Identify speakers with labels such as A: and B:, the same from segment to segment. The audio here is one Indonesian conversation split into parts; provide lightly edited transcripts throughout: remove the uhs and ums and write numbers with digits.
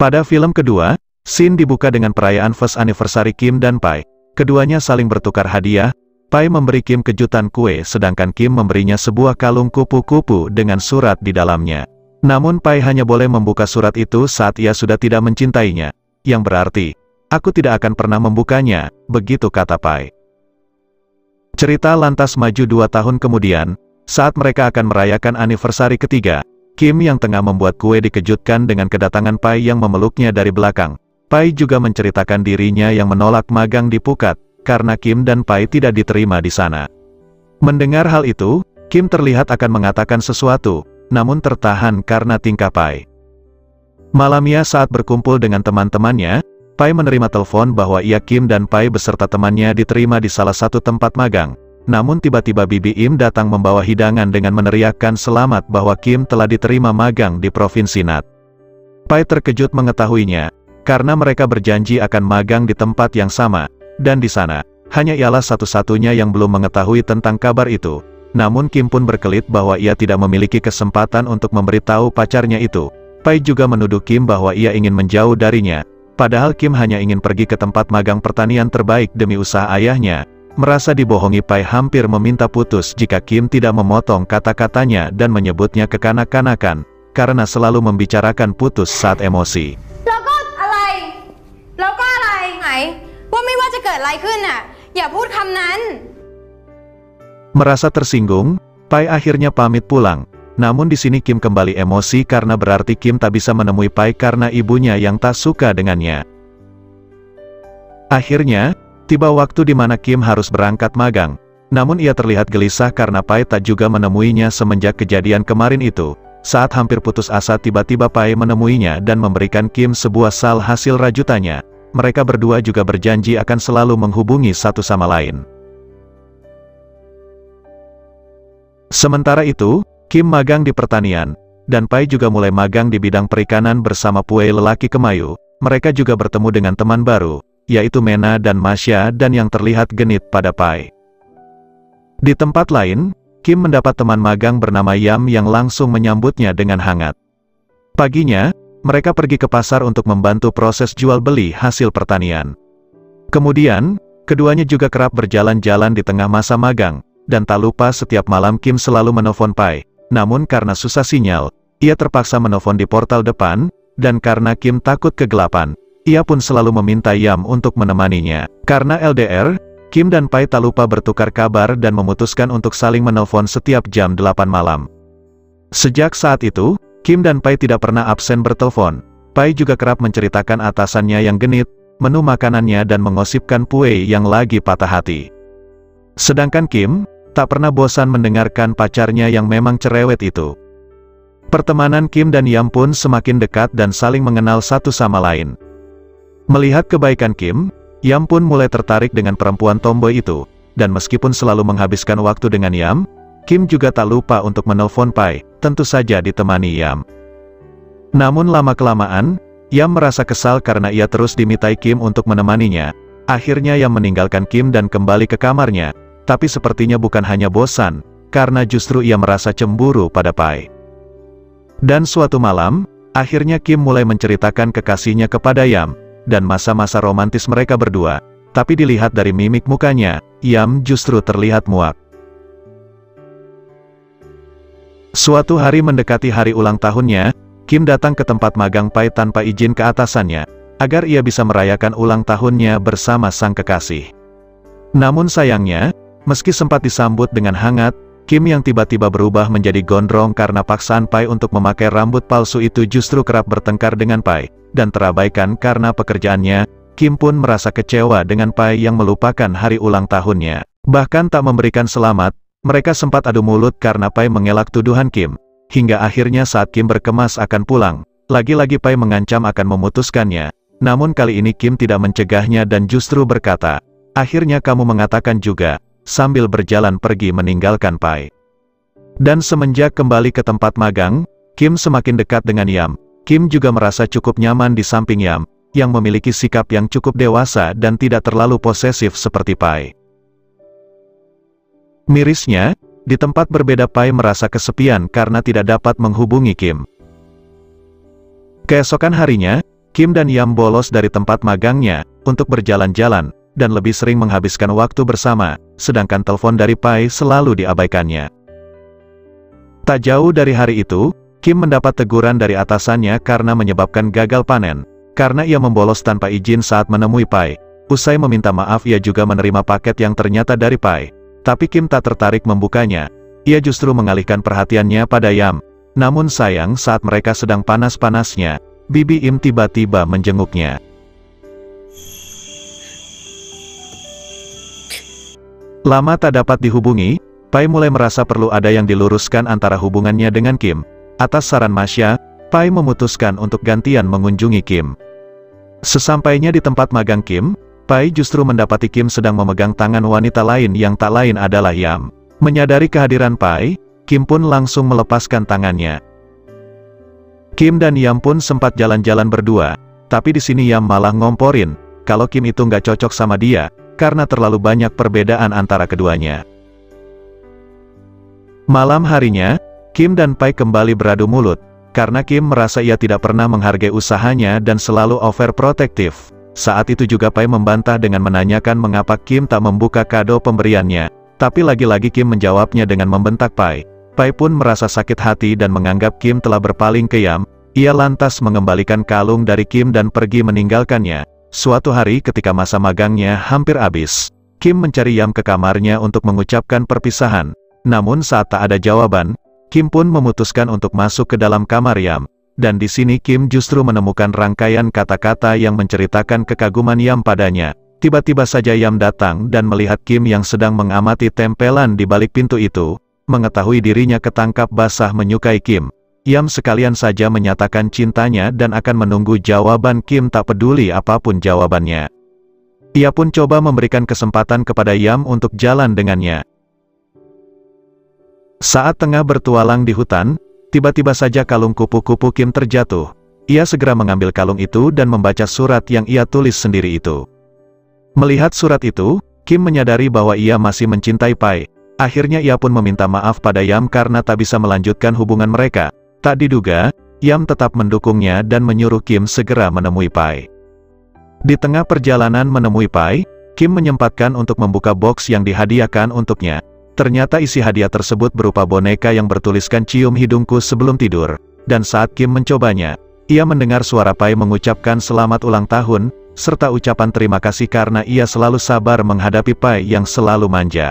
A: Pada film kedua, scene dibuka dengan perayaan first anniversary Kim dan Pai. Keduanya saling bertukar hadiah. Pai memberi Kim kejutan kue sedangkan Kim memberinya sebuah kalung kupu-kupu dengan surat di dalamnya. Namun Pai hanya boleh membuka surat itu saat ia sudah tidak mencintainya. Yang berarti, aku tidak akan pernah membukanya, begitu kata Pai. Cerita lantas maju 2 tahun kemudian, saat mereka akan merayakan anniversary ketiga. Kim yang tengah membuat kue dikejutkan dengan kedatangan Pai yang memeluknya dari belakang. Pai juga menceritakan dirinya yang menolak magang di Phuket, karena Kim dan Pai tidak diterima di sana. Mendengar hal itu, Kim terlihat akan mengatakan sesuatu, namun tertahan karena tingkah Pai. Malamnya saat berkumpul dengan teman-temannya, Pai menerima telepon bahwa ia Kim dan Pai beserta temannya diterima di salah satu tempat magang. Namun tiba-tiba Bibi Im datang membawa hidangan dengan meneriakkan selamat bahwa Kim telah diterima magang di Provinsi Nat. Pai terkejut mengetahuinya, karena mereka berjanji akan magang di tempat yang sama, dan di sana, hanya ialah satu-satunya yang belum mengetahui tentang kabar itu. Namun Kim pun berkelit bahwa ia tidak memiliki kesempatan untuk memberitahu pacarnya itu. Pai juga menuduh Kim bahwa ia ingin menjauh darinya, padahal Kim hanya ingin pergi ke tempat magang pertanian terbaik demi usaha ayahnya. Merasa dibohongi, Pai hampir meminta putus jika Kim tidak memotong kata-katanya dan menyebutnya kekanak-kanakan, karena selalu membicarakan putus saat emosi. Merasa tersinggung, Pai akhirnya pamit pulang. Namun di sini Kim kembali emosi karena berarti Kim tak bisa menemui Pai karena ibunya yang tak suka dengannya. Akhirnya, tiba waktu di mana Kim harus berangkat magang. Namun ia terlihat gelisah karena Pai tak juga menemuinya semenjak kejadian kemarin itu. Saat hampir putus asa tiba-tiba Pai menemuinya dan memberikan Kim sebuah sal hasil rajutannya. Mereka berdua juga berjanji akan selalu menghubungi satu sama lain. Sementara itu, Kim magang di pertanian, dan Pai juga mulai magang di bidang perikanan bersama Pue lelaki kemayu. Mereka juga bertemu dengan teman baru, yaitu Mena dan Masya dan yang terlihat genit pada Pai. Di tempat lain, Kim mendapat teman magang bernama Yam yang langsung menyambutnya dengan hangat. Paginya, mereka pergi ke pasar untuk membantu proses jual beli hasil pertanian. Kemudian, keduanya juga kerap berjalan-jalan di tengah masa magang, dan tak lupa setiap malam Kim selalu menelpon Pai. Namun karena susah sinyal, ia terpaksa menelpon di portal depan, dan karena Kim takut kegelapan, ia pun selalu meminta Yam untuk menemaninya. Karena LDR, Kim dan Pai tak lupa bertukar kabar dan memutuskan untuk saling menelpon setiap jam 8 malam. Sejak saat itu, Kim dan Pai tidak pernah absen bertelepon. Pai juga kerap menceritakan atasannya yang genit, menu makanannya dan menggosipkan Pue yang lagi patah hati. Sedangkan Kim, tak pernah bosan mendengarkan pacarnya yang memang cerewet itu. Pertemanan Kim dan Yam pun semakin dekat dan saling mengenal satu sama lain. Melihat kebaikan Kim, Yam pun mulai tertarik dengan perempuan tomboy itu, dan meskipun selalu menghabiskan waktu dengan Yam, Kim juga tak lupa untuk menelpon Pai, tentu saja ditemani Yam. Namun lama-kelamaan, Yam merasa kesal karena ia terus dimintai Kim untuk menemaninya. Akhirnya Yam meninggalkan Kim dan kembali ke kamarnya, tapi sepertinya bukan hanya bosan, karena justru ia merasa cemburu pada Pai. Dan suatu malam, akhirnya Kim mulai menceritakan kekasihnya kepada Yam, dan masa-masa romantis mereka berdua, tapi dilihat dari mimik mukanya, Yam justru terlihat muak. Suatu hari mendekati hari ulang tahunnya, Kim datang ke tempat magang Pai tanpa izin ke atasannya, agar ia bisa merayakan ulang tahunnya bersama sang kekasih. Namun sayangnya, meski sempat disambut dengan hangat, Kim yang tiba-tiba berubah menjadi gondrong karena paksaan Pai untuk memakai rambut palsu itu justru kerap bertengkar dengan Pai, dan terabaikan karena pekerjaannya. Kim pun merasa kecewa dengan Pai yang melupakan hari ulang tahunnya. Bahkan tak memberikan selamat, mereka sempat adu mulut karena Pai mengelak tuduhan Kim. Hingga akhirnya saat Kim berkemas akan pulang, lagi-lagi Pai mengancam akan memutuskannya. Namun kali ini Kim tidak mencegahnya dan justru berkata, "Akhirnya kamu mengatakan juga," sambil berjalan pergi meninggalkan Pai. Dan semenjak kembali ke tempat magang, Kim semakin dekat dengan Yam. Kim juga merasa cukup nyaman di samping Yam, yang memiliki sikap yang cukup dewasa dan tidak terlalu posesif seperti Pai. Mirisnya, di tempat berbeda Pai merasa kesepian karena tidak dapat menghubungi Kim. Keesokan harinya, Kim dan Yam bolos dari tempat magangnya untuk berjalan-jalan dan lebih sering menghabiskan waktu bersama, sedangkan telepon dari Pai selalu diabaikannya. Tak jauh dari hari itu, Kim mendapat teguran dari atasannya karena menyebabkan gagal panen, karena ia membolos tanpa izin saat menemui Pai. Usai meminta maaf, ia juga menerima paket yang ternyata dari Pai. Tapi Kim tak tertarik membukanya. Ia justru mengalihkan perhatiannya pada Yam. Namun sayang, saat mereka sedang panas-panasnya, Bibi Im tiba-tiba menjenguknya. Lama tak dapat dihubungi, Pai mulai merasa perlu ada yang diluruskan antara hubungannya dengan Kim. Atas saran Masya, Pai memutuskan untuk gantian mengunjungi Kim. Sesampainya di tempat magang Kim, Pai justru mendapati Kim sedang memegang tangan wanita lain yang tak lain adalah Yam. Menyadari kehadiran Pai, Kim pun langsung melepaskan tangannya. Kim dan Yam pun sempat jalan-jalan berdua, tapi di sini Yam malah ngomporin kalau Kim itu nggak cocok sama dia, karena terlalu banyak perbedaan antara keduanya. Malam harinya, Kim dan Pai kembali beradu mulut, karena Kim merasa ia tidak pernah menghargai usahanya dan selalu overprotective. Saat itu juga Pai membantah dengan menanyakan mengapa Kim tak membuka kado pemberiannya, tapi lagi-lagi Kim menjawabnya dengan membentak Pai. Pai pun merasa sakit hati dan menganggap Kim telah berpaling ke Yam. Ia lantas mengembalikan kalung dari Kim dan pergi meninggalkannya. Suatu hari ketika masa magangnya hampir habis, Kim mencari Yam ke kamarnya untuk mengucapkan perpisahan. Namun saat tak ada jawaban, Kim pun memutuskan untuk masuk ke dalam kamar Yam. Dan di sini Kim justru menemukan rangkaian kata-kata yang menceritakan kekaguman Yam padanya. Tiba-tiba saja Yam datang dan melihat Kim yang sedang mengamati tempelan di balik pintu itu. Mengetahui dirinya ketangkap basah menyukai Kim, Yam sekalian saja menyatakan cintanya dan akan menunggu jawaban Kim, tak peduli apapun jawabannya. Ia pun coba memberikan kesempatan kepada Yam untuk jalan dengannya. Saat tengah bertualang di hutan, tiba-tiba saja kalung kupu-kupu Kim terjatuh. Ia segera mengambil kalung itu dan membaca surat yang ia tulis sendiri itu. Melihat surat itu, Kim menyadari bahwa ia masih mencintai Pai. Akhirnya ia pun meminta maaf pada Yam karena tak bisa melanjutkan hubungan mereka. Tak diduga, Yam tetap mendukungnya dan menyuruh Kim segera menemui Pai. Di tengah perjalanan menemui Pai, Kim menyempatkan untuk membuka box yang dihadiahkan untuknya. Ternyata isi hadiah tersebut berupa boneka yang bertuliskan "Cium hidungku sebelum tidur". Dan saat Kim mencobanya, ia mendengar suara Pai mengucapkan selamat ulang tahun, serta ucapan terima kasih karena ia selalu sabar menghadapi Pai yang selalu manja.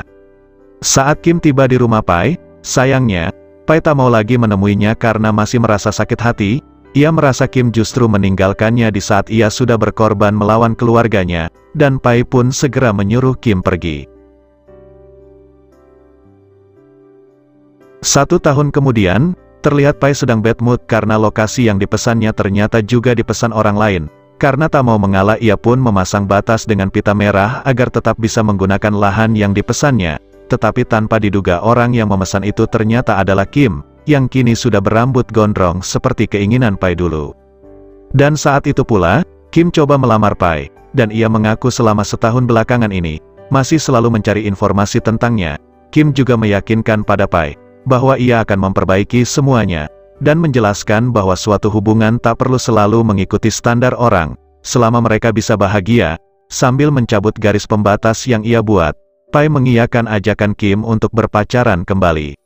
A: Saat Kim tiba di rumah Pai, sayangnya, Pai tak mau lagi menemuinya karena masih merasa sakit hati. Ia merasa Kim justru meninggalkannya di saat ia sudah berkorban melawan keluarganya, dan Pai pun segera menyuruh Kim pergi. 1 tahun kemudian, terlihat Pai sedang bad mood karena lokasi yang dipesannya ternyata juga dipesan orang lain. Karena tak mau mengalah, ia pun memasang batas dengan pita merah agar tetap bisa menggunakan lahan yang dipesannya. Tetapi tanpa diduga orang yang memesan itu ternyata adalah Kim, yang kini sudah berambut gondrong seperti keinginan Pai dulu. Dan saat itu pula, Kim coba melamar Pai, dan ia mengaku selama setahun belakangan ini, masih selalu mencari informasi tentangnya. Kim juga meyakinkan pada Pai, bahwa ia akan memperbaiki semuanya, dan menjelaskan bahwa suatu hubungan tak perlu selalu mengikuti standar orang, selama mereka bisa bahagia. Sambil mencabut garis pembatas yang ia buat, Pai mengiyakan ajakan Kim untuk berpacaran kembali.